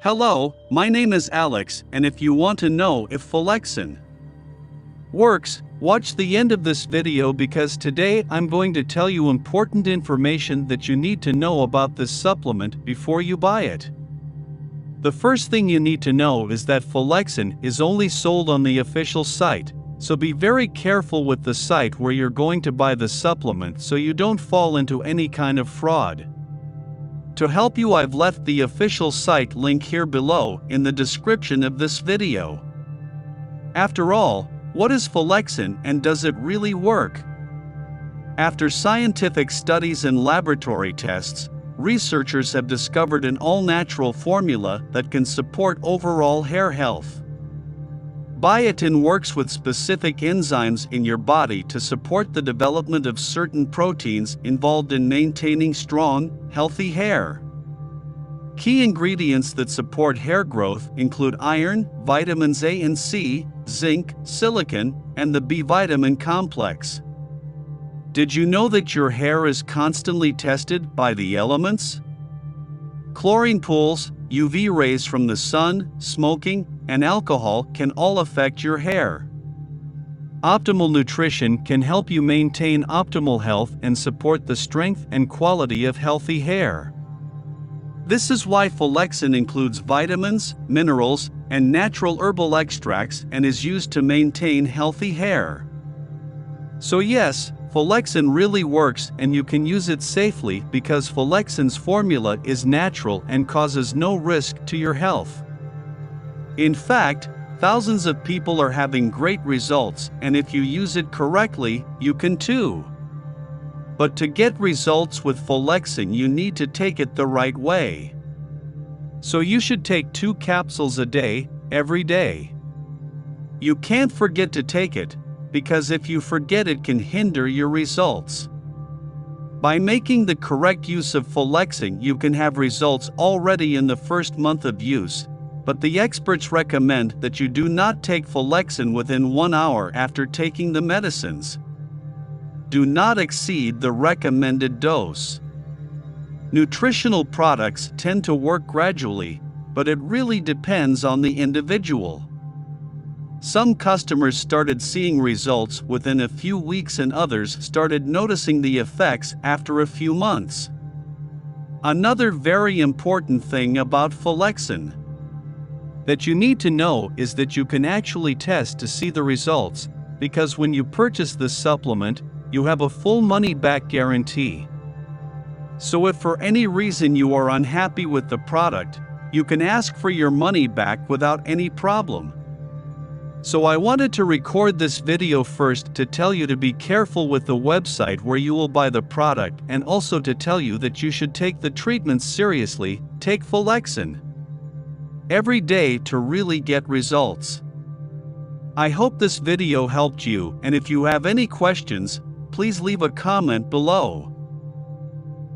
Hello, my name is Alex, and if you want to know if Folexin works, watch the end of this video because today I'm going to tell you important information that you need to know about this supplement before you buy it. The first thing you need to know is that Folexin is only sold on the official site, so be very careful with the site where you're going to buy the supplement so you don't fall into any kind of fraud. To help you, I've left the official site link here below in the description of this video. After all, what is Folexin and does it really work? After scientific studies and laboratory tests, researchers have discovered an all-natural formula that can support overall hair health. Biotin works with specific enzymes in your body to support the development of certain proteins involved in maintaining strong, healthy hair. Key ingredients that support hair growth include iron, vitamins A and C, zinc, silicon, and the B vitamin complex. Did you know that your hair is constantly tested by the elements? Chlorine pools, UV rays from the sun, smoking, and alcohol can all affect your hair. Optimal nutrition can help you maintain optimal health and support the strength and quality of healthy hair. This is why Folexin includes vitamins, minerals, and natural herbal extracts and is used to maintain healthy hair. So yes, Folexin really works and you can use it safely because Folexin's formula is natural and causes no risk to your health. In fact, thousands of people are having great results, and if you use it correctly, you can too. But to get results with Folexin, you need to take it the right way. So you should take 2 capsules a day, every day. You can't forget to take it, because if you forget it can hinder your results. By making the correct use of Folexin, you can have results already in the first month of use, but the experts recommend that you do not take Folexin within 1 hour after taking the medicines. Do not exceed the recommended dose. Nutritional products tend to work gradually, but it really depends on the individual. Some customers started seeing results within a few weeks and others started noticing the effects after a few months. Another very important thing about Folexin that you need to know is that you can actually test to see the results, because when you purchase this supplement, you have a full money-back guarantee. So if for any reason you are unhappy with the product, you can ask for your money back without any problem. So I wanted to record this video first to tell you to be careful with the website where you will buy the product, and also to tell you that you should take the treatments seriously. Take Folexin every day to really get results. I hope this video helped you, and if you have any questions, please leave a comment below.